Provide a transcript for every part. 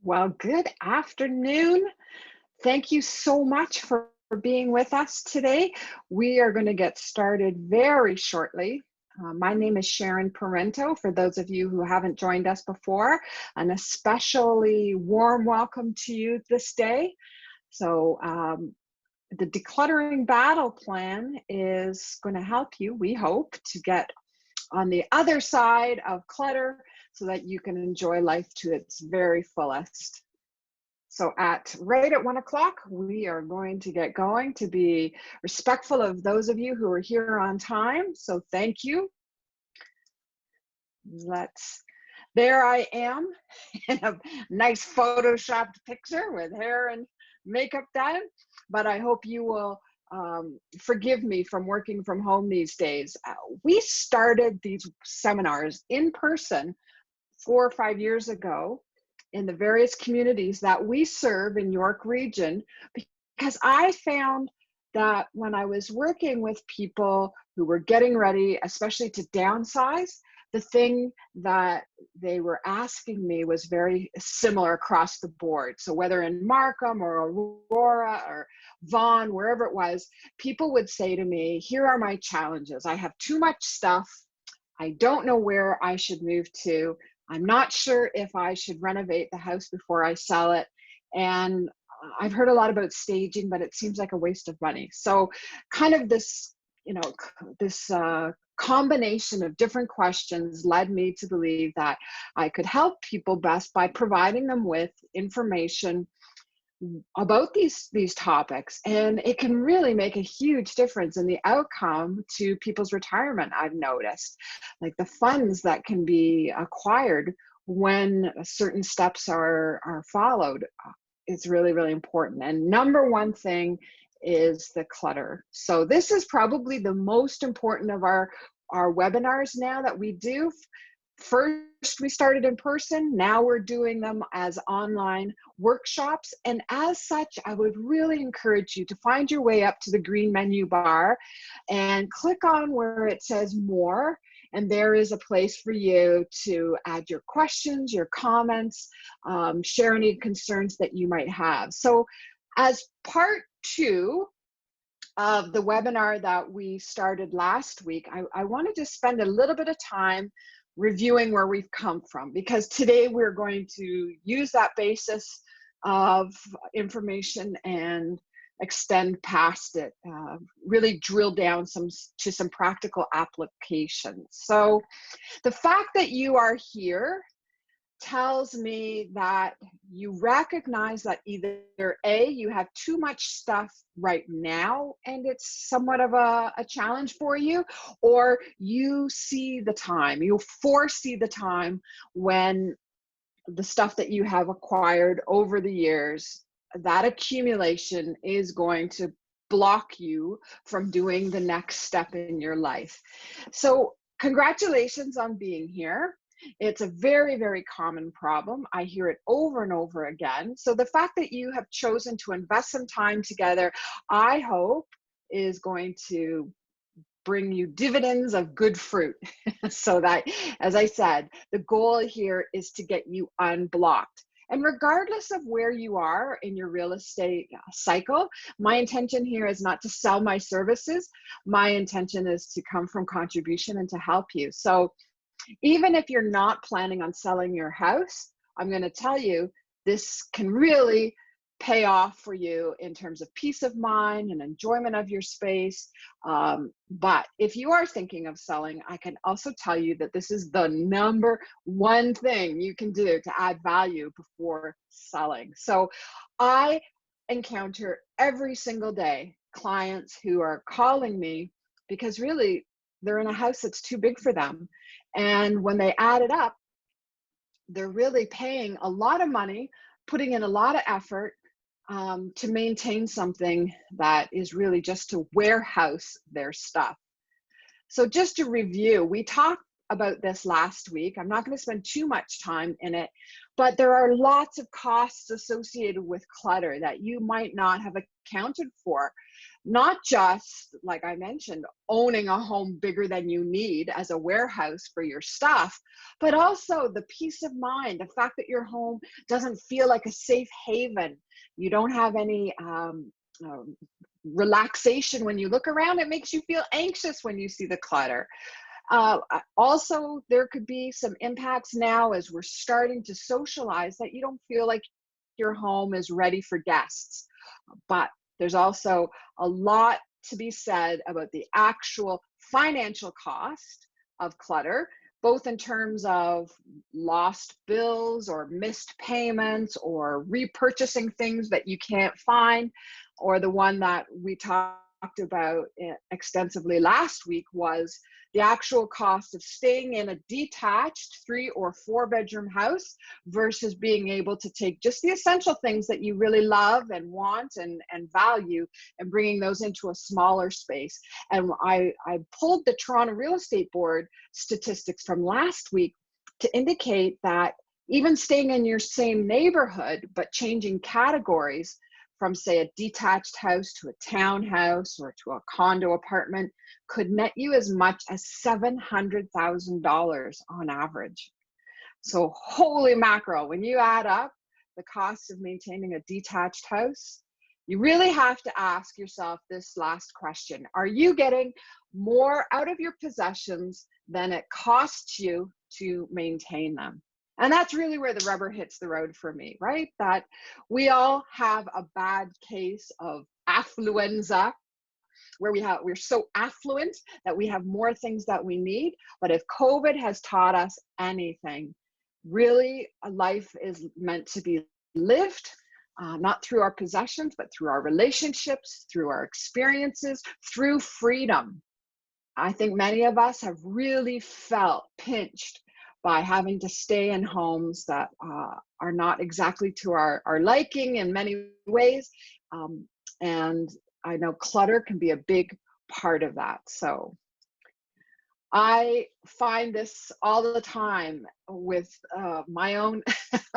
Well, good afternoon. Thank you so much for being with us today. We are going to get started very shortly. My name is Sharon Parento, for those of you who haven't joined us before, an especially warm welcome to you this day. The Decluttering Battle Plan is going to help you, we hope, to get on the other side of clutter so that you can enjoy life to its very fullest. So right at 1 o'clock, we are going to get going to be respectful of those of you who are here on time. So thank you. There I am in a nice photoshopped picture with hair and makeup done, but I hope you will forgive me from working from home these days. We started these seminars in person 4 or 5 years ago in the various communities that we serve in York Region, because I found that when I was working with people who were getting ready, especially to downsize, the thing that they were asking me was very similar across the board. So whether in Markham or Aurora or Vaughan, wherever it was, people would say to me, here are my challenges. I have too much stuff. I don't know where I should move to. I'm not sure if I should renovate the house before I sell it. And I've heard a lot about staging, but it seems like a waste of money. So kind of this, this combination of different questions led me to believe that I could help people best by providing them with information about these topics, and it can really make a huge difference in the outcome to people's retirement. I've noticed, like the funds that can be acquired when certain steps are followed is really, really important. And number one thing is the clutter. So this is probably the most important of our webinars now that we do. First, we started in person. Now we're doing them as online workshops. And as such, I would really encourage you to find your way up to the green menu bar and click on where it says more. And there is a place for you to add your questions, your comments, share any concerns that you might have. So as part two of the webinar that we started last week, I wanted to spend a little bit of time reviewing where we've come from, because today we're going to use that basis of information and extend past it, really drill down to some practical applications. So the fact that you are here tells me that you recognize that either A, you have too much stuff right now and it's somewhat of a challenge for you, or you see the time, you foresee the time when the stuff that you have acquired over the years, that accumulation is going to block you from doing the next step in your life. So congratulations on being here. It's a very, very common problem. I hear it over and over again. So the fact that you have chosen to invest some time together, I hope, is going to bring you dividends of good fruit. So that, as I said, the goal here is to get you unblocked. And regardless of where you are in your real estate cycle, my intention here is not to sell my services. My intention is to come from contribution and to help you. So even if you're not planning on selling your house, I'm going to tell you this can really pay off for you in terms of peace of mind and enjoyment of your space. But if you are thinking of selling, I can also tell you that this is the number one thing you can do to add value before selling. So I encounter every single day clients who are calling me because really they're in a house that's too big for them. And when they add it up, they're really paying a lot of money, putting in a lot of effort to maintain something that is really just to warehouse their stuff. So just to review, we talked about this last week. I'm not going to spend too much time in it, but there are lots of costs associated with clutter that you might not have accounted for. not just, like I mentioned, owning a home bigger than you need as a warehouse for your stuff, but also the peace of mind, the fact that your home doesn't feel like a safe haven. You don't have any relaxation when you look around. It makes you feel anxious when you see the clutter. Also, there could be some impacts now as we're starting to socialize that you don't feel like your home is ready for guests. But there's also a lot to be said about the actual financial cost of clutter, both in terms of lost bills or missed payments or repurchasing things that you can't find, or the one that we talked about extensively last week was the actual cost of staying in a detached 3 or 4 bedroom house versus being able to take just the essential things that you really love and want and value and bringing those into a smaller space. And I pulled the Toronto Real Estate Board statistics from last week to indicate that even staying in your same neighborhood, but changing categories from, say, a detached house to a townhouse or to a condo apartment could net you as much as $700,000 on average. So holy mackerel, when you add up the cost of maintaining a detached house, you really have to ask yourself this last question. Are you getting more out of your possessions than it costs you to maintain them? And that's really where the rubber hits the road for me, right? That we all have a bad case of affluenza, where we're so affluent that we have more things that we need. But if COVID has taught us anything, really, a life is meant to be lived, not through our possessions, but through our relationships, through our experiences, through freedom. I think many of us have really felt pinched by having to stay in homes that are not exactly to our liking in many ways. And I know clutter can be a big part of that. So I find this all the time with my own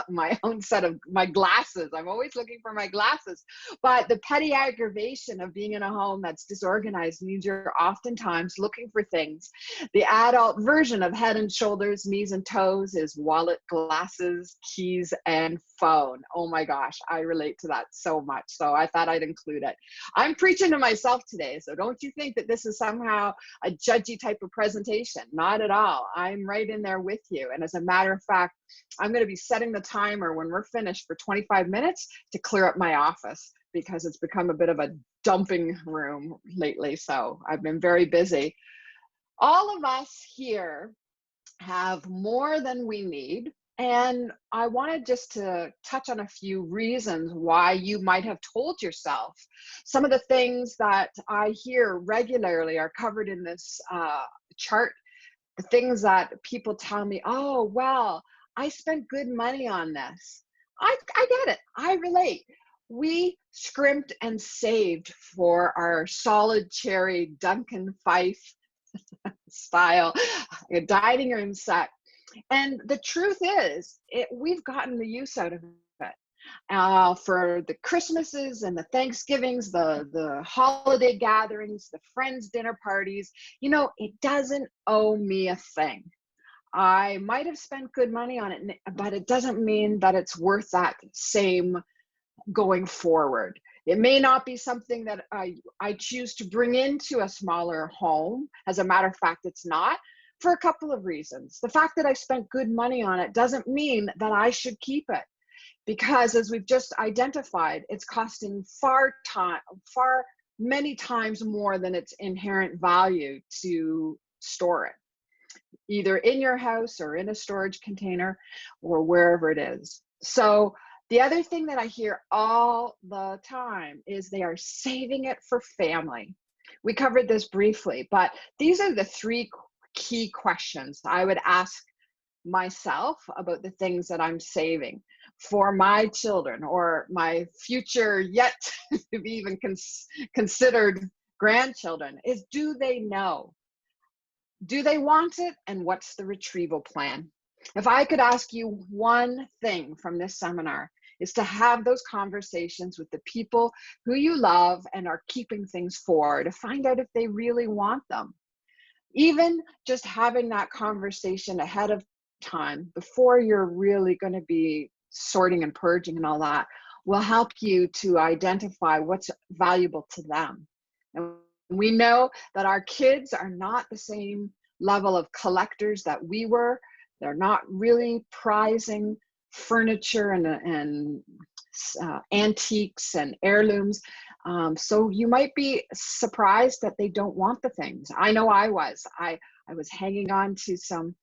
my own set of my glasses. I'm always looking for my glasses. But the petty aggravation of being in a home that's disorganized means you're oftentimes looking for things. The adult version of head and shoulders, knees and toes is wallet, glasses, keys, and phone. Oh my gosh, I relate to that so much. So I thought I'd include it. I'm preaching to myself today, so don't you think that this is somehow a judgy type of presentation. Not at all. I'm right in there with you. And as a matter of fact, I'm going to be setting the timer when we're finished for 25 minutes to clear up my office because it's become a bit of a dumping room lately. So I've been very busy. All of us here have more than we need. And I wanted just to touch on a few reasons why you might have told yourself. Some of the things that I hear regularly are covered in this chart. The things that people tell me, oh, well, I spent good money on this. I get it. I relate. We scrimped and saved for our solid cherry Duncan Fife style dining room set. And the truth is, we've gotten the use out of it. For the Christmases and the Thanksgivings, the holiday gatherings, the friends' dinner parties, it doesn't owe me a thing. I might have spent good money on it, but it doesn't mean that it's worth that same going forward. It may not be something that I choose to bring into a smaller home. As a matter of fact, it's not, for a couple of reasons. The fact that I spent good money on it doesn't mean that I should keep it, because as we've just identified, it's costing far many times more than its inherent value to store it, either in your house or in a storage container or wherever it is. So the other thing that I hear all the time is they are saving it for family. We covered this briefly, but these are the 3 key questions I would ask myself about the things that I'm saving for my children or my future yet to be even considered grandchildren. Is, do they know? Do they want it? And what's the retrieval plan? If I could ask you one thing from this seminar, is to have those conversations with the people who you love and are keeping things for, to find out if they really want them. Even just having that conversation ahead of time before you're really going to be sorting and purging and all that will help you to identify what's valuable to them. And we know that our kids are not the same level of collectors that we were. They're not really prizing furniture and antiques and heirlooms. So you might be surprised that they don't want the things. I know I was. I was hanging on to some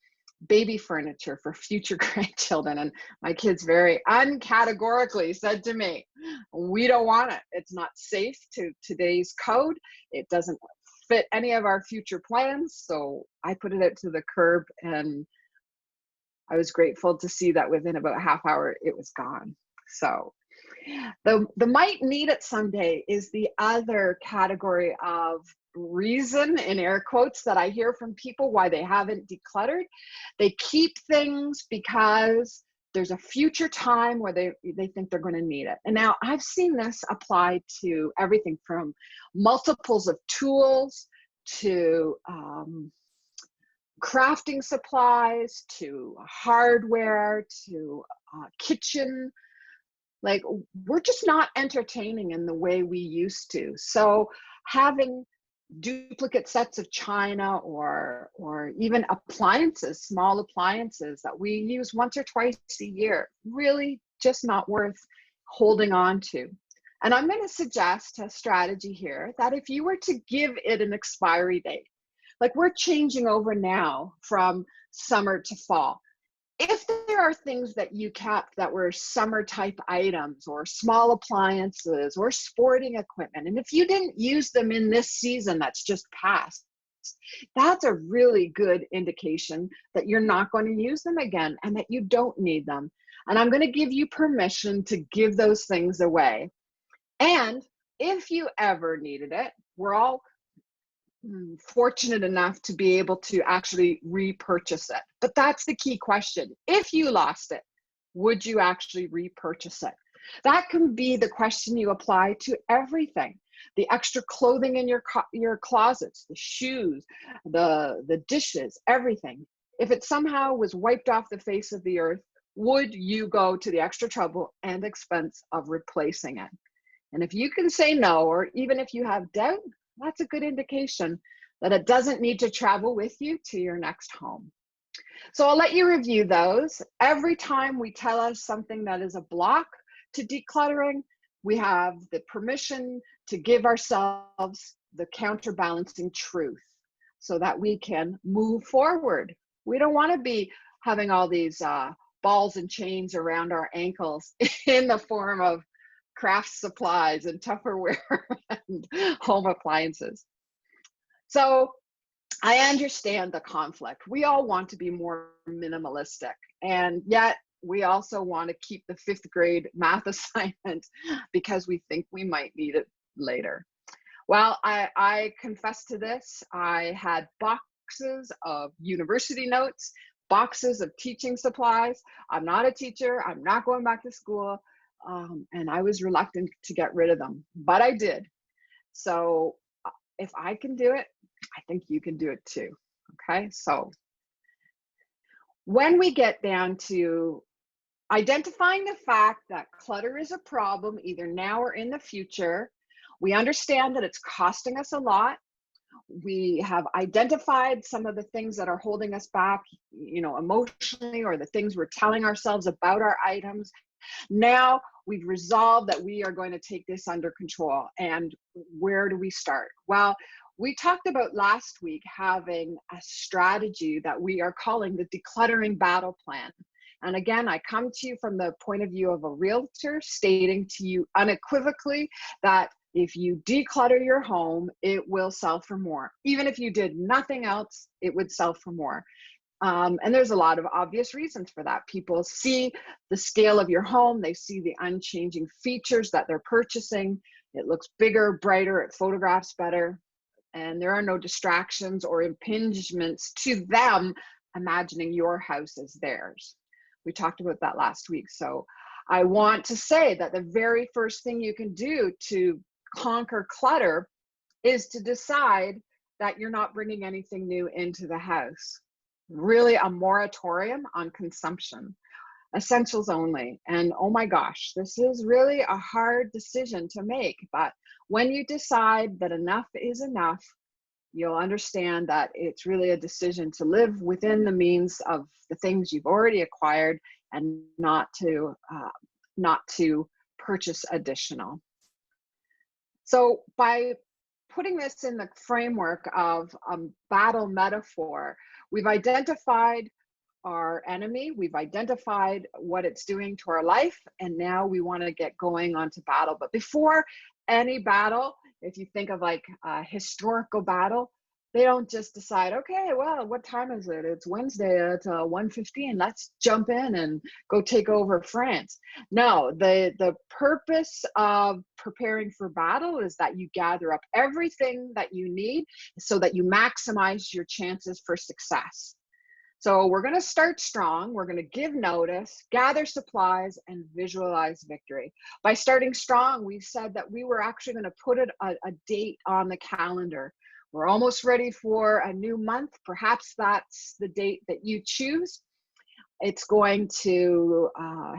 baby furniture for future grandchildren, and my kids very uncategorically said to me, we don't want it. It's not safe to today's code. It doesn't fit any of our future plans. So I put it out to the curb, and I was grateful to see that within about a half hour it was gone. So the might need it someday is the other category of reason, in air quotes, that I hear from people why they haven't decluttered. They keep things because there's a future time where they think they're going to need it. And now I've seen this apply to everything from multiples of tools to crafting supplies to hardware to kitchen. Like, we're just not entertaining in the way we used to. So having duplicate sets of china or even appliances, small appliances that we use once or twice a year, really just not worth holding on to. And I'm going to suggest a strategy here that if you were to give it an expiry date, like we're changing over now from summer to fall. If there are things that you kept that were summer type items or small appliances or sporting equipment, and if you didn't use them in this season that's just passed, that's a really good indication that you're not going to use them again and that you don't need them. And I'm going to give you permission to give those things away. And if you ever needed it, we're all fortunate enough to be able to actually repurchase it. But that's the key question. If you lost it, would you actually repurchase it? That can be the question you apply to everything. The extra clothing in your closets, the shoes, the dishes, everything. If it somehow was wiped off the face of the earth, would you go to the extra trouble and expense of replacing it? And if you can say no, or even if you have doubt, that's a good indication that it doesn't need to travel with you to your next home. So I'll let you review those. Every time we tell us something that is a block to decluttering, we have the permission to give ourselves the counterbalancing truth so that we can move forward. We don't want to be having all these balls and chains around our ankles in the form of craft supplies and Tupperware and home appliances. So I understand the conflict. We all want to be more minimalistic, and yet we also want to keep the 5th grade math assignment because we think we might need it later. Well, I confess to this. I had boxes of university notes, boxes of teaching supplies. I'm not a teacher. I'm not going back to school. And I was reluctant to get rid of them, but I did. So if I can do it, I think you can do it too. Okay, so when we get down to identifying the fact that clutter is a problem, either now or in the future, we understand that it's costing us a lot. We have identified some of the things that are holding us back, emotionally, or the things we're telling ourselves about our items. Now we've resolved that we are going to take this under control. And where do we start? Well, we talked about last week having a strategy that we are calling the Decluttering Battle Plan. And again, I come to you from the point of view of a realtor, stating to you unequivocally that if you declutter your home, it will sell for more. Even if you did nothing else, it would sell for more. And there's a lot of obvious reasons for that. People see the scale of your home. They see the unchanging features that they're purchasing. It looks bigger, brighter, it photographs better. And there are no distractions or impingements to them imagining your house as theirs. We talked about that last week. So I want to say that the very first thing you can do to conquer clutter is to decide that you're not bringing anything new into the house. Really, a moratorium on consumption, essentials only. And oh my gosh, this is really a hard decision to make. But when you decide that enough is enough, you'll understand that it's really a decision to live within the means of the things you've already acquired and not to purchase additional. So by putting this in the framework of battle metaphor, we've identified our enemy, we've identified what it's doing to our life, and now we want to get going onto battle. But before any battle, if you think of like a historical battle, they don't just decide, okay, well, what time is it? It's Wednesday at 1:15. Let's jump in and go take over France. No, the purpose of preparing for battle is that you gather up everything that you need so that you maximize your chances for success. So we're going to start strong. We're going to give notice, gather supplies, and visualize victory. By starting strong, we said that we were actually going to put a date on the calendar. We're almost ready for a new month. Perhaps that's the date that you choose. It's going to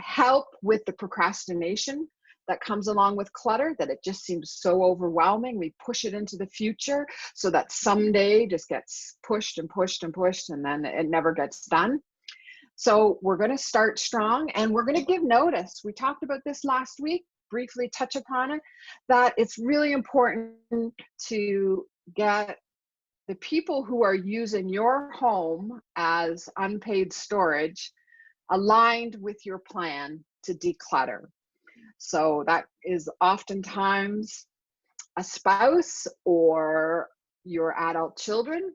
help with the procrastination that comes along with clutter, that it just seems so overwhelming. We push it into the future so that someday just gets pushed and pushed and pushed, and then it never gets done. So we're going to start strong, and we're going to give notice. We talked about this last week, briefly touch upon it, that it's really important to get the people who are using your home as unpaid storage aligned with your plan to declutter. So that is oftentimes a spouse or your adult children.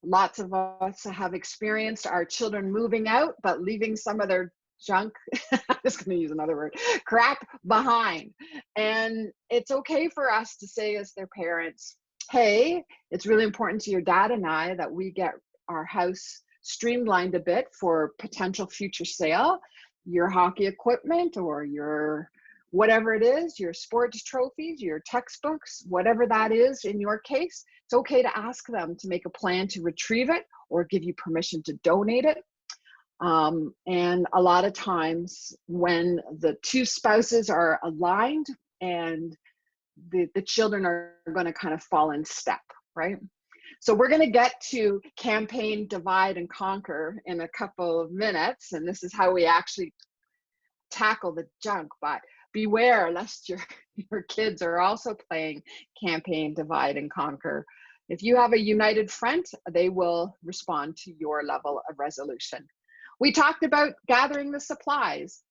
Lots of us have experienced our children moving out, but leaving some of their junk, I'm just going to use another word, crap behind. And it's okay for us to say as their parents, hey, it's really important to your dad and I that we get our house streamlined a bit for potential future sale. Your hockey equipment or your whatever it is, your sports trophies, your textbooks, whatever that is in your case, it's okay to ask them to make a plan to retrieve it or give you permission to donate it. And a lot of times when the two spouses are aligned and the children are going to kind of fall in step, right? So we're going to get to campaign divide and conquer in a couple of minutes, and this is how we actually tackle the junk. But beware lest your kids are also playing campaign divide and conquer. If you have a united front, they will respond to your level of resolution. We talked about gathering the supplies.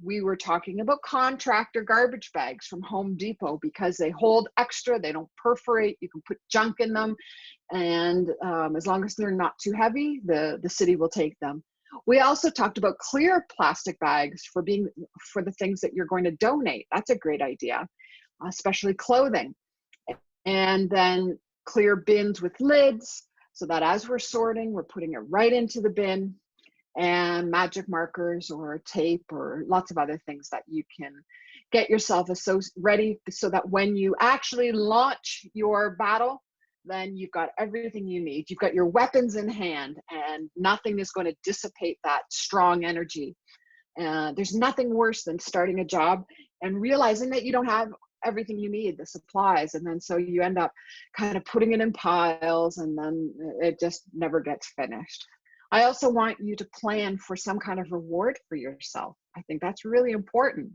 We were talking about contractor garbage bags from Home Depot because they hold extra, they don't perforate, you can put junk in them, and as long as they're not too heavy, the city will take them. We also talked about clear plastic bags for the things that you're going to donate. That's a great idea, especially clothing. And then clear bins with lids so that as we're sorting, we're putting it right into the bin, and magic markers or tape or lots of other things that you can get yourself ready so that when you actually launch your battle, then you've got everything you need. You've got your weapons in hand and nothing is going to dissipate that strong energy. There's nothing worse than starting a job and realizing that you don't have everything you need, the supplies, and then so you end up kind of putting it in piles and then it just never gets finished. I also want you to plan for some kind of reward for yourself. I think that's really important.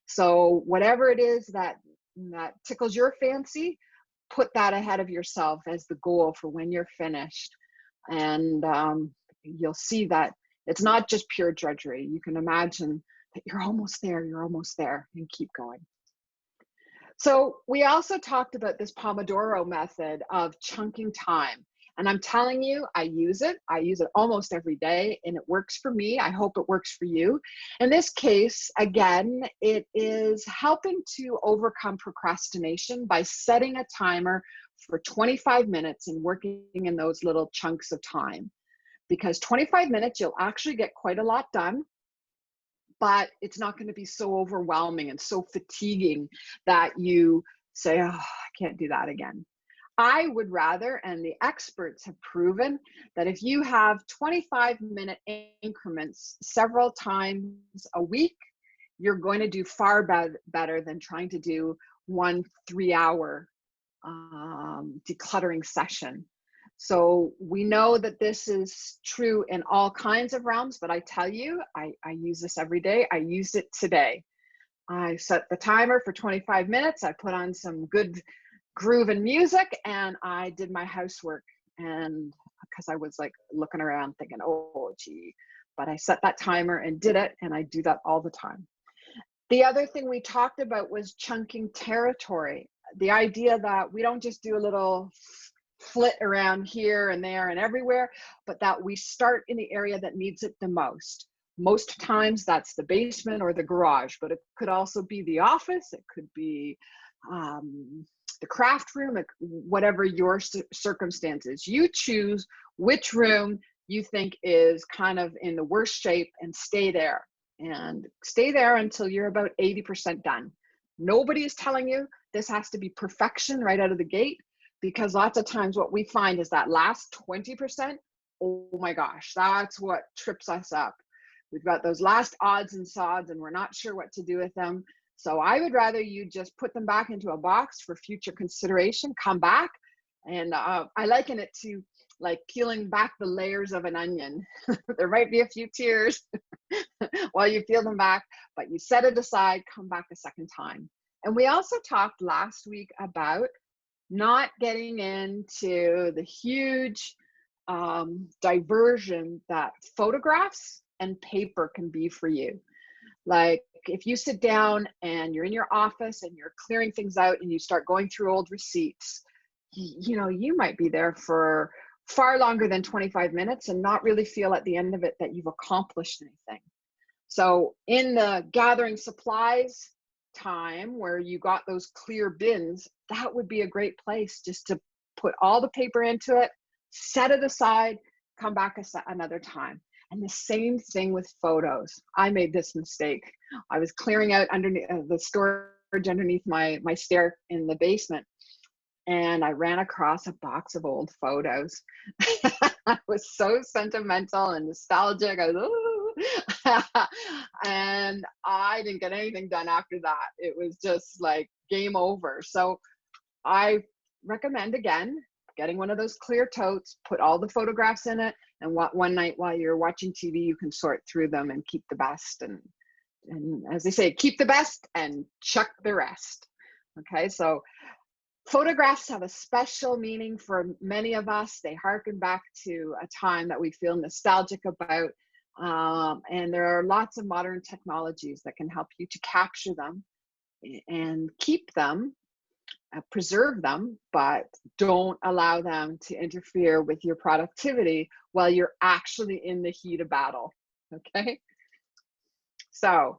So whatever it is that tickles your fancy, put that ahead of yourself as the goal for when you're finished. And you'll see that it's not just pure drudgery. You can imagine that you're almost there, and keep going. So we also talked about this Pomodoro method of chunking time. And I'm telling you, I use it almost every day, and it works for me. I hope it works for you. In this case, again, it is helping to overcome procrastination by setting a timer for 25 minutes and working in those little chunks of time. Because 25 minutes, you'll actually get quite a lot done. but it's not going to be so overwhelming and so fatiguing that you say, oh, I can't do that again. I would rather, and the experts have proven, that if you have 25-minute increments several times a week, you're going to do far better than trying to do one 3-hour decluttering session. So we know that this is true in all kinds of realms, but I tell you, I use this every day. I used it today. I set the timer for 25 minutes. I put on some good grooving music and I did my housework. And because I was like looking around thinking, oh, gee, but I set that timer and did it. And I do that all the time. The other thing we talked about was chunking territory. The idea that we don't just do a little flit around here and there and everywhere, but that we start in the area that needs it the most. Most times that's the basement or the garage, but it could also be the office. It could be the craft room, whatever your circumstances. You choose which room you think is kind of in the worst shape and stay there. And stay there until you're about 80% done. Nobody is telling you this has to be perfection right out of the gate, because lots of times what we find is that last 20%, oh my gosh, that's what trips us up. We've got those last odds and sods and we're not sure what to do with them. So I would rather you just put them back into a box for future consideration, come back. And I liken it to like peeling back the layers of an onion. There might be a few tears while you peel them back, but you set it aside, come back a second time. And we also talked last week about not getting into the huge diversion that photographs and paper can be for you. Like if you sit down and you're in your office and you're clearing things out and you start going through old receipts, you know, you might be there for far longer than 25 minutes and not really feel at the end of it that you've accomplished anything. So in the gathering supplies time where you got those clear bins, that would be a great place just to put all the paper into it, set it aside, come back another time. And the same thing with photos. I made this mistake. I was clearing out underneath the storage underneath my stair in the basement, and I ran across a box of old photos. I was so sentimental and nostalgic. I was, ooh. And I didn't get anything done after that. It was just like game over. So I recommend, again, getting one of those clear totes, put all the photographs in it, and one night while you're watching TV, you can sort through them and keep the best. And as they say, keep the best and chuck the rest. Okay, so photographs have a special meaning for many of us. They harken back to a time that we feel nostalgic about. And there are lots of modern technologies that can help you to capture them and keep them, preserve them, but don't allow them to interfere with your productivity while you're actually in the heat of battle. Okay. So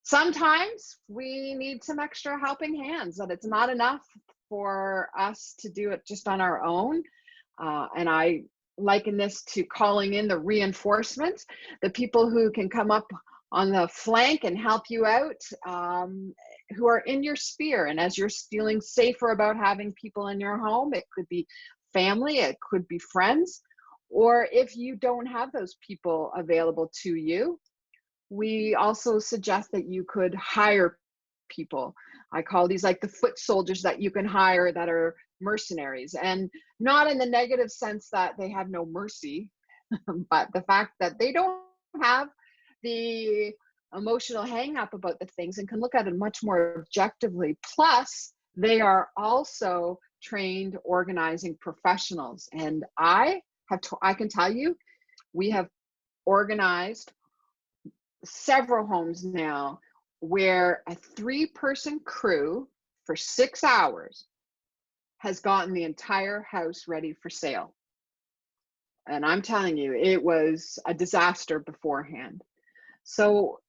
sometimes we need some extra helping hands, that it's not enough for us to do it just on our own. And I liken this to calling in the reinforcements, the people who can come up on the flank and help you out, who are in your sphere. And as you're feeling safer about having people in your home, it could be family, it could be friends, or if you don't have those people available to you, we also suggest that you could hire people. I call these like the foot soldiers that you can hire that are mercenaries, and not in the negative sense that they have no mercy, but the fact that they don't have the emotional hang up about the things and can look at it much more objectively. Plus, they are also trained organizing professionals. And I can tell you, we have organized several homes now where a 3-person crew for 6 hours has gotten the entire house ready for sale. And I'm telling you, it was a disaster beforehand. So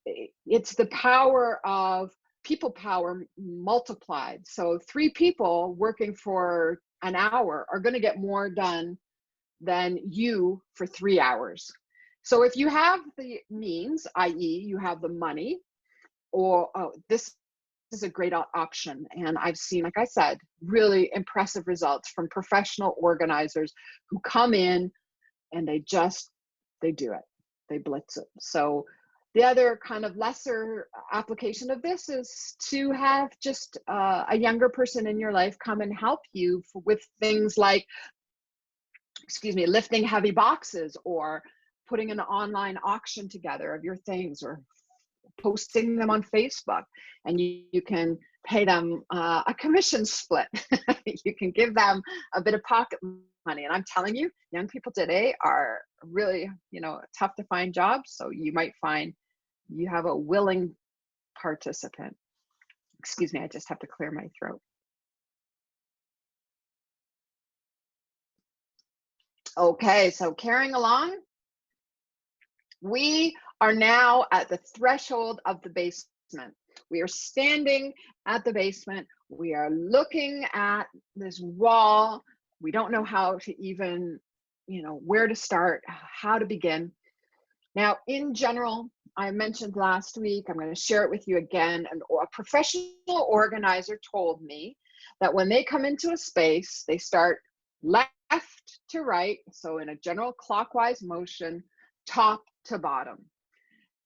it's the power of people power multiplied. So 3 people working for an hour are going to get more done than you for 3 hours. So if you have the means, i.e. you have the money, or this is a great option. And I've seen, like I said, really impressive results from professional organizers who come in and they do it. They blitz it. So the other kind of lesser application of this is to have just a younger person in your life come and help you with things like, lifting heavy boxes, or putting an online auction together of your things, or posting them on Facebook, and you can pay them a commission split. You can give them a bit of pocket money. And I'm telling you, young people today are really, tough to find jobs. So you might find you have a willing participant. Excuse me, I just have to clear my throat. Okay, so carrying along, we are now at the threshold of the basement. We are standing at the basement. We are looking at this wall. We don't know how to even, where to start, how to begin. Now, in general, I mentioned last week, I'm going to share it with you again, a professional organizer told me that when they come into a space, they start left to right, so in a general clockwise motion, top to bottom.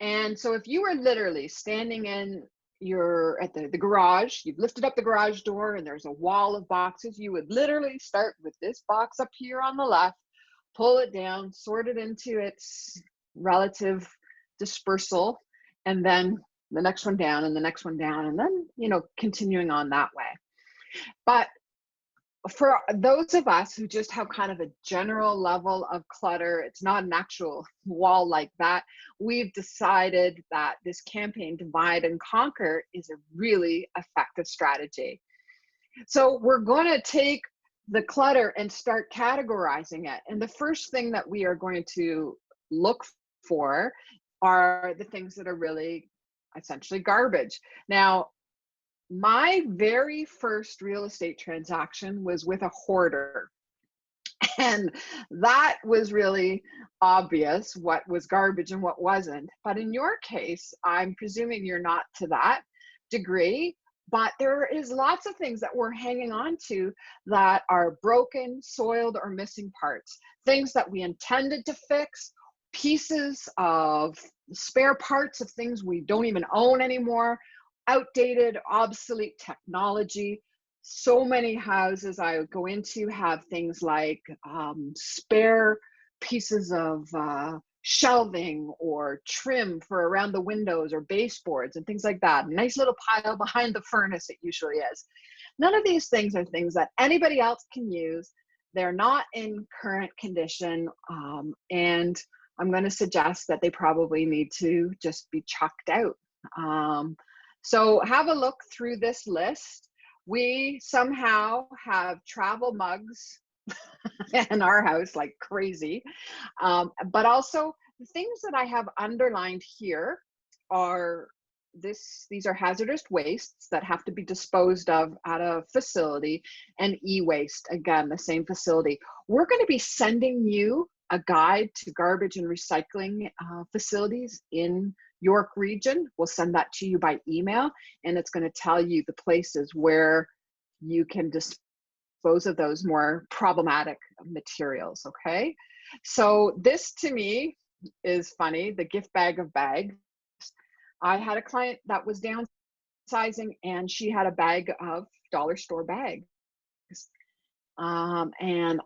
And so if you were literally standing in at the garage, you've lifted up the garage door and there's a wall of boxes, you would literally start with this box up here on the left, pull it down, sort it into its relative dispersal, and then the next one down and the next one down, and then, continuing on that way. But for those of us who just have kind of a general level of clutter, it's not an actual wall like that, we've decided that this campaign, Divide and Conquer, is a really effective strategy. So we're going to take the clutter and start categorizing it. And the first thing that we are going to look for are the things that are really essentially garbage. Now, my very first real estate transaction was with a hoarder. And that was really obvious what was garbage and what wasn't. But in your case, I'm presuming you're not to that degree, but there is lots of things that we're hanging on to that are broken, soiled, or missing parts. Things that we intended to fix, pieces of spare parts of things we don't even own anymore, outdated, obsolete technology. So many houses I go into have things like spare pieces of shelving or trim for around the windows or baseboards and things like that. A nice little pile behind the furnace, it usually is. None of these things are things that anybody else can use. They're not in current condition, and I'm going to suggest that they probably need to just be chucked out. So have a look through this list. We somehow have travel mugs in our house like crazy. But also the things that I have underlined here are these are hazardous wastes that have to be disposed of at a facility, and e-waste, again, the same facility. We're going to be sending you a guide to garbage and recycling facilities in York region. We'll send that to you by email, and it's going to tell you the places where you can dispose of those more problematic materials, okay? So this to me is funny, the gift bag of bags. I had a client that was downsizing and she had a bag of dollar store bags. And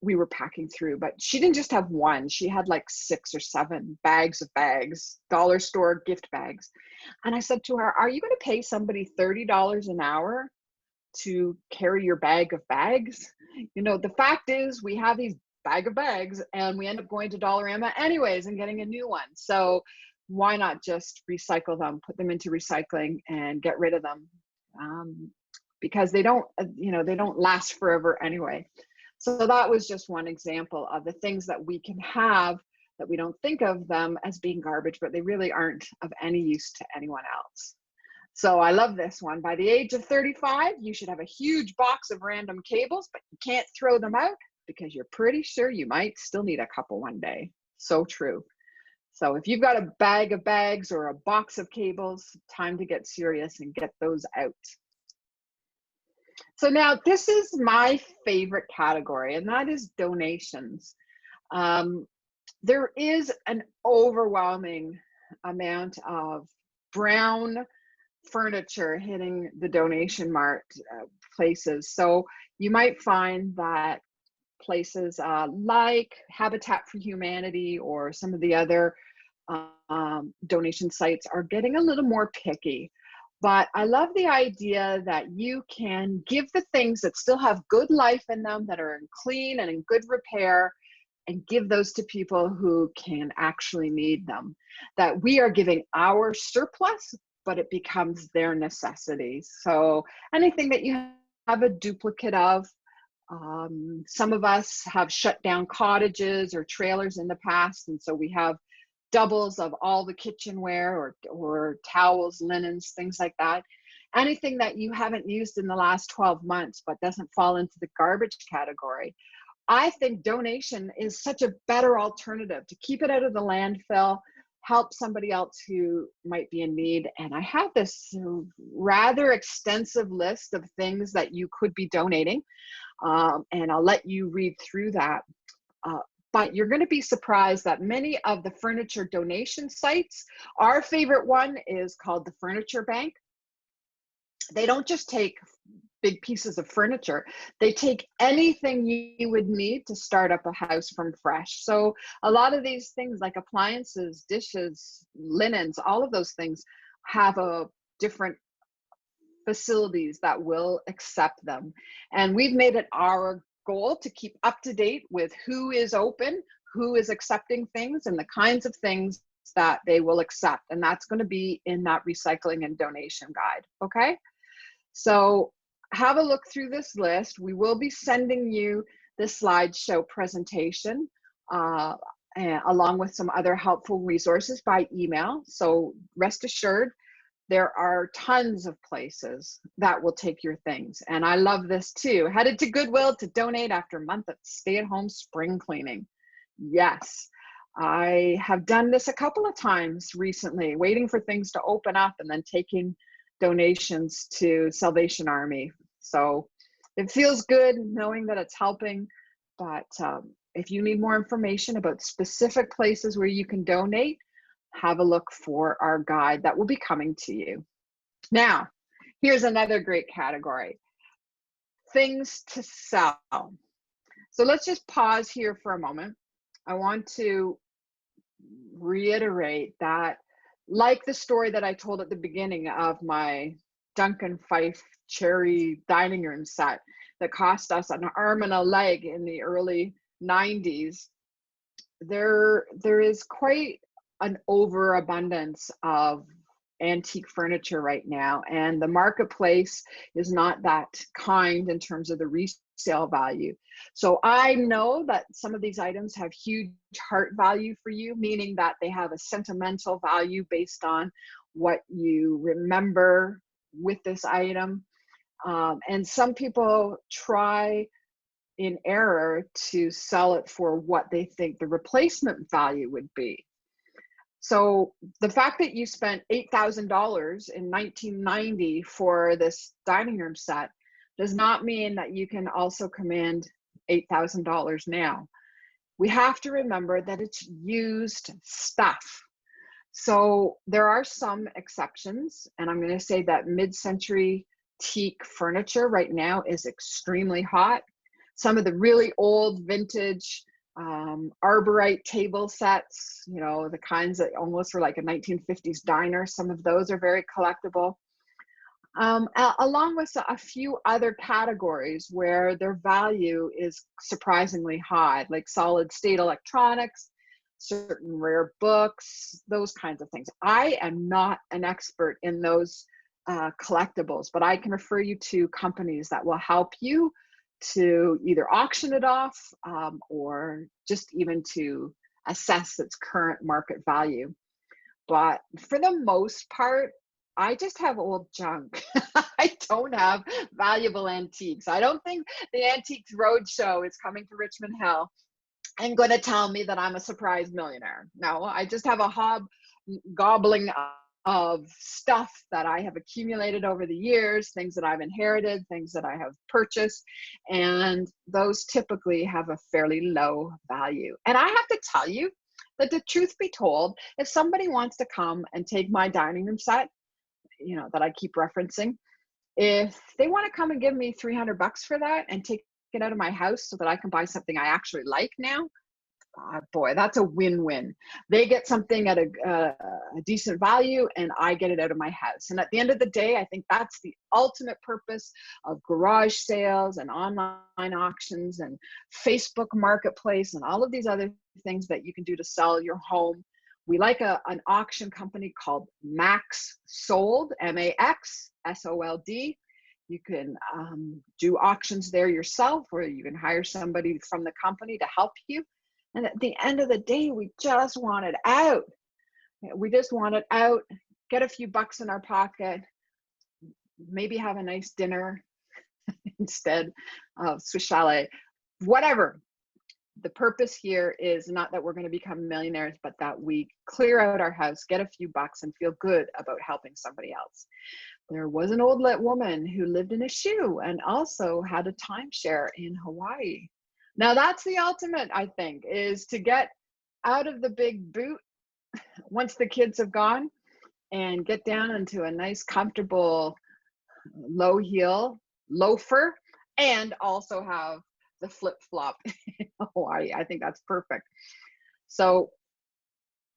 we were packing through, but she didn't just have one, she had like 6 or 7 bags of bags, dollar store gift bags. And I said to her, are you going to pay somebody $30 an hour to carry your bag of bags? The fact is we have these bag of bags and we end up going to Dollarama anyways and getting a new one. So why not just recycle them, put them into recycling and get rid of them? Because they don't, they don't last forever anyway. So that was just one example of the things that we can have that we don't think of them as being garbage, but they really aren't of any use to anyone else. So I love this one. By the age of 35, you should have a huge box of random cables, but you can't throw them out because you're pretty sure you might still need a couple one day. So true. So if you've got a bag of bags or a box of cables, time to get serious and get those out. So now this is my favorite category, and that is donations. Um, there is an overwhelming amount of brown furniture hitting the donation mart places. So you might find that places like Habitat for Humanity or some of the other donation sites are getting a little more picky. But I love the idea that you can give the things that still have good life in them, that are in clean and in good repair, and give those to people who can actually need them. That we are giving our surplus, but it becomes their necessities. So anything that you have a duplicate of, some of us have shut down cottages or trailers in the past, and so we have doubles of all the kitchenware or towels, linens, things like that. Anything that you haven't used in the last 12 months but doesn't fall into the garbage category, I think donation is such a better alternative to keep it out of the landfill, help somebody else who might be in need. And I have this rather extensive list of things that you could be donating, and I'll let you read through that. But you're going to be surprised that many of the furniture donation sites, our favorite one is called the Furniture Bank. They don't just take big pieces of furniture, they take anything you would need to start up a house from fresh. So a lot of these things like appliances, dishes, linens, all of those things have a different facilities that will accept them. And we've made it our goal to keep up to date with who is open, who is accepting things, and the kinds of things that they will accept. And that's going to be in that recycling and donation guide. Okay. So have a look through this list. We will be sending you the slideshow presentation along with some other helpful resources by email. So rest assured, there are tons of places that will take your things. And I love this too. Headed to Goodwill to donate after a month of stay-at-home spring cleaning. Yes, I have done this a couple of times recently, waiting for things to open up and then taking donations to Salvation Army. So it feels good knowing that it's helping. But if you need more information about specific places where you can donate, have a look for our guide that will be coming to you. Now, here's another great category: things to sell. So let's just pause here for a moment. I want to reiterate that, like the story that I told at the beginning of my Duncan Fife cherry dining room set that cost us an arm and a leg in the early 90s, there is quite an overabundance of antique furniture right now, and the marketplace is not that kind in terms of the resale value. So I know that some of these items have huge heart value for you, meaning that they have a sentimental value based on what you remember with this item. And some people try in error to sell it for what they think the replacement value would be. So the fact that you spent $8,000 in 1990 for this dining room set does not mean that you can also command $8,000 now. We have to remember that it's used stuff. So there are some exceptions, and I'm going to say that mid-century teak furniture right now is extremely hot. Some of the really old vintage arborite table sets, you know, the kinds that almost were like a 1950s diner, some of those are very collectible. Along with a few other categories where their value is surprisingly high, like solid state electronics, certain rare books, those kinds of things. I am not an expert in those collectibles, but I can refer you to companies that will help you to either auction it off or just even to assess its current market value. But for the most part, I just have old junk. I don't have valuable antiques. I don't think the Antiques Roadshow is coming to Richmond Hill. and going to tell me that I'm a surprise millionaire. No, I just have a gobbling of stuff that I have accumulated over the years, things that I've inherited, things that I have purchased, and those typically have a fairly low value. And I have to tell you that, the truth be told, if somebody wants to come and take my dining room set, that I keep referencing, if they want to come and give me $300 for that and take it out of my house so that I can buy something I actually like now, boy, that's a win-win. They get something at a decent value, and I get it out of my house. And at the end of the day, I think that's the ultimate purpose of garage sales and online auctions and Facebook Marketplace and all of these other things that you can do to sell your home. We like an auction company called Max Sold, MAXSOLD. You can do auctions there yourself, or you can hire somebody from the company to help you. And at the end of the day, we just want it out. We just want it out, get a few bucks in our pocket, maybe have a nice dinner instead of Swiss chalet, whatever. The purpose here is not that we're going to become millionaires, but that we clear out our house, get a few bucks, and feel good about helping somebody else. There was an old woman who lived in a shoe and also had a timeshare in Hawaii. Now that's the ultimate, I think, is to get out of the big boot once the kids have gone and get down into a nice, comfortable, low heel loafer, and also have the flip-flop in Hawaii. I think that's perfect. So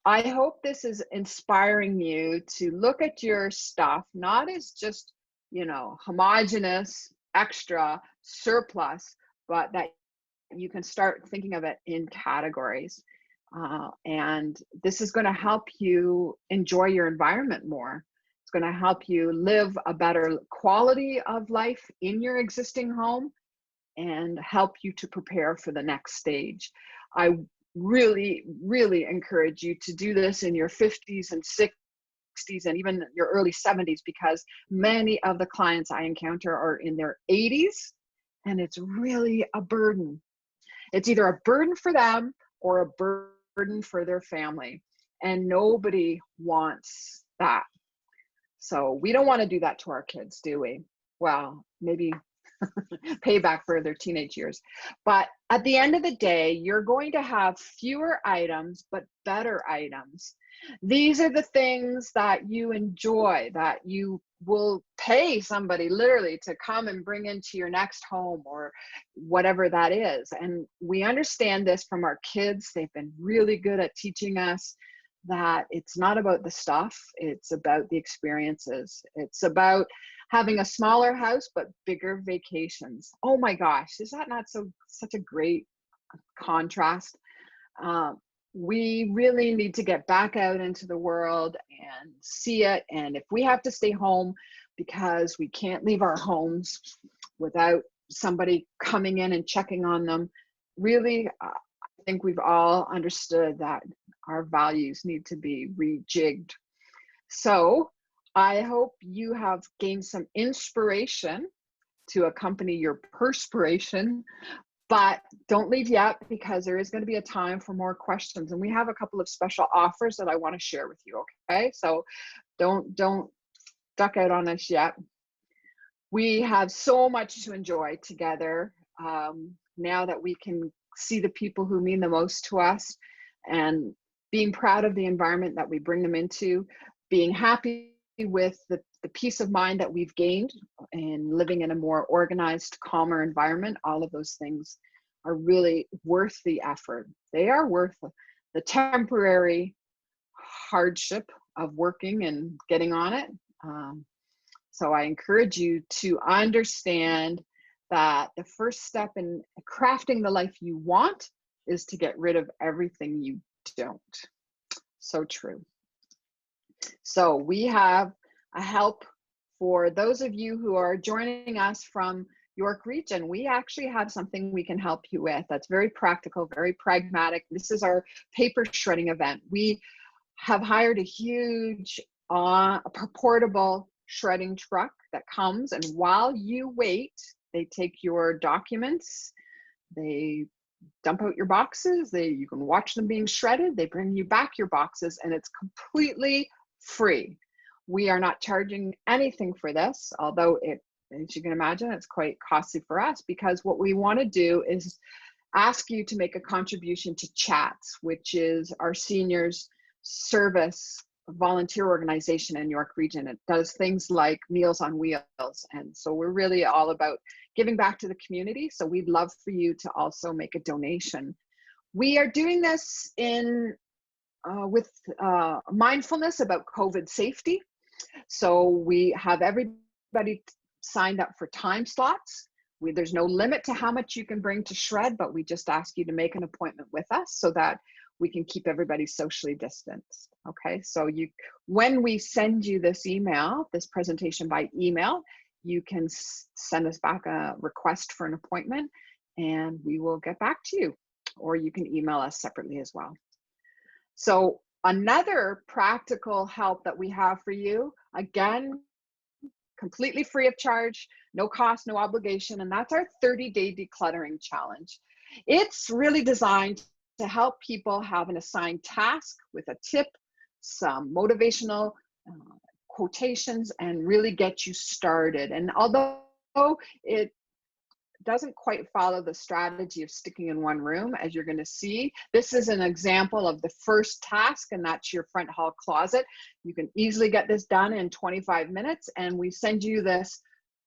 I hope this is inspiring you to look at your stuff, not as just, homogenous, extra, surplus, but that you can start thinking of it in categories. And this is going to help you enjoy your environment more. It's going to help you live a better quality of life in your existing home and help you to prepare for the next stage. I really, really encourage you to do this in your 50s and 60s and even your early 70s, because many of the clients I encounter are in their 80s, and it's really a burden. It's either a burden for them or a burden for their family, and nobody wants that. So we don't want to do that to our kids, do we? Well, maybe payback for their teenage years. But at the end of the day, you're going to have fewer items, but better items. These are the things that you enjoy, that you will pay somebody literally to come and bring into your next home or whatever that is. And we understand this from our kids. They've been really good at teaching us that it's not about the stuff, it's about the experiences. It's about having a smaller house but bigger vacations. Oh my gosh, is that not such a great contrast? We really need to get back out into the world and see it. And if we have to stay home because we can't leave our homes without somebody coming in and checking on them, really, I think we've all understood that our values need to be rejigged. So I hope you have gained some inspiration to accompany your perspiration, but don't leave yet, because there is going to be a time for more questions. And we have a couple of special offers that I want to share with you, okay? So don't duck out on us yet. We have so much to enjoy together now that we can see the people who mean the most to us, and being proud of the environment that we bring them into, being happy with the peace of mind that we've gained and living in a more organized, calmer environment. All of those things are really worth the effort. They are worth the temporary hardship of working and getting on it. So I encourage you to understand that the first step in crafting the life you want is to get rid of everything you don't. So true. So we have a help for those of you who are joining us from York region. We actually have something we can help you with that's very practical, very pragmatic. This is our paper shredding event. We have hired a huge portable shredding truck that comes, and while you wait, they take your documents, they dump out your boxes. You can watch them being shredded. They bring you back your boxes, and it's completely free. We are not charging anything for this, although as you can imagine, it's quite costly for us, because what we want to do is ask you to make a contribution to Chats, which is our seniors service volunteer organization in York Region. It does things like Meals on Wheels. And so we're really all about giving back to the community. So we'd love for you to also make a donation. We are doing this with mindfulness about COVID safety. So we have everybody signed up for time slots. There's no limit to how much you can bring to shred, but we just ask you to make an appointment with us so that we can keep everybody socially distanced. Okay, so when we send you this presentation by email, you can send us back a request for an appointment and we will get back to you, or you can email us separately as well. So another practical help that we have for you, again, completely free of charge, no cost, no obligation, and that's our 30-day decluttering challenge. It's really designed to help people have an assigned task with a tip, some motivational quotations, and really get you started. And although it doesn't quite follow the strategy of sticking in one room, as you're going to see, this is an example of the first task, and that's your front hall closet. You can easily get this done in 25 minutes, and we send you this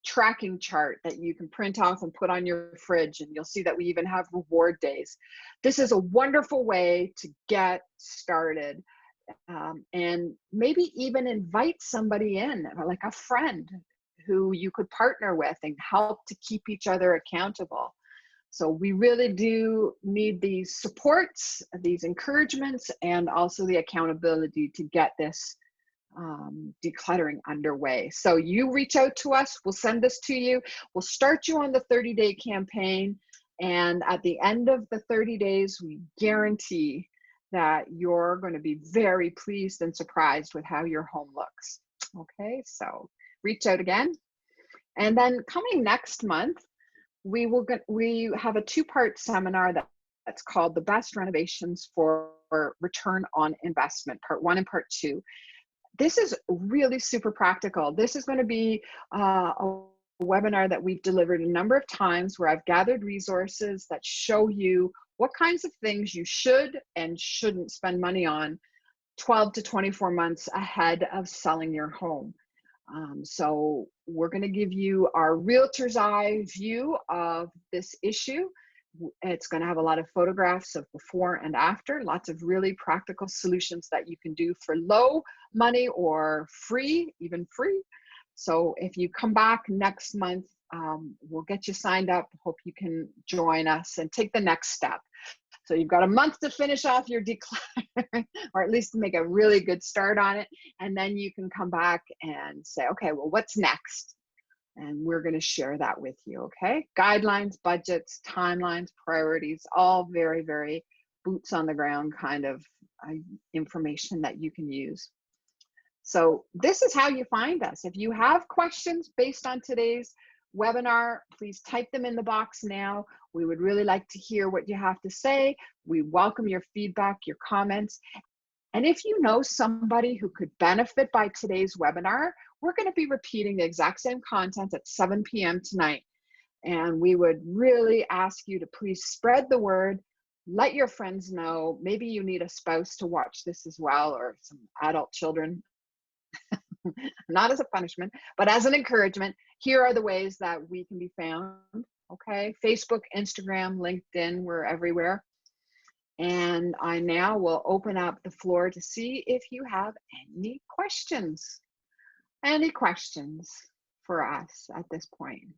tracking chart that you can print off and put on your fridge, and you'll see that we even have reward days. This is a wonderful way to get started, and maybe even invite somebody in, like a friend who you could partner with and help to keep each other accountable. So we really do need these supports, these encouragements, and also the accountability to get this decluttering underway. So you reach out to us, we'll send this to you, we'll start you on the 30-day campaign, and at the end of the 30 days, we guarantee that you're going to be very pleased and surprised with how your home looks. Okay, so reach out again. And then coming next month, we have a 2-part seminar that's called The Best Renovations for Return on Investment, Part 1 and Part 2. This is really super practical. This is going to be a webinar that we've delivered a number of times, where I've gathered resources that show you what kinds of things you should and shouldn't spend money on 12 to 24 months ahead of selling your home. So we're going to give you our realtor's eye view of this issue. It's going to have a lot of photographs of before and after, lots of really practical solutions that you can do for low money or free, even free. So if you come back next month, we'll get you signed up. Hope you can join us and take the next step. So you've got a month to finish off your decluttering, or at least make a really good start on it. And then you can come back and say, okay, well, what's next? And we're going to share that with you, okay? Guidelines, budgets, timelines, priorities, all very, very boots on the ground kind of information that you can use. So this is how you find us. If you have questions based on today's webinar, please type them in the box now. We would really like to hear what you have to say. We welcome your feedback, your comments. And if you know somebody who could benefit by today's webinar, we're going to be repeating the exact same content at 7 p.m. tonight. And we would really ask you to please spread the word, let your friends know. Maybe you need a spouse to watch this as well, or some adult children. Not as a punishment, but as an encouragement. Here are the ways that we can be found. Okay, Facebook, Instagram, LinkedIn, we're everywhere. And I now will open up the floor to see if you have any questions. Any questions for us at this point?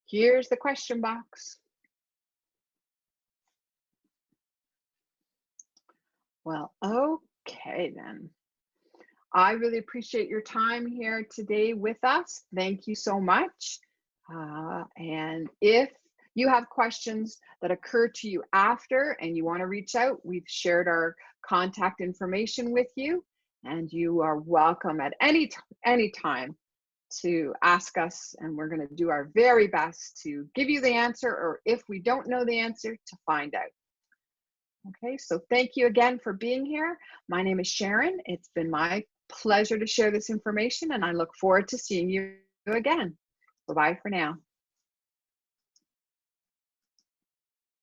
Here's the question box. Well, okay then. I really appreciate your time here today with us. Thank you so much. And if you have questions that occur to you after and you want to reach out, we've shared our contact information with you, and you are welcome at any time to ask us, and we're going to do our very best to give you the answer, or if we don't know the answer, to find out. Okay, so thank you again for being here. My name is Sharon. It's been my pleasure to share this information, and I look forward to seeing you again. Bye-bye for now.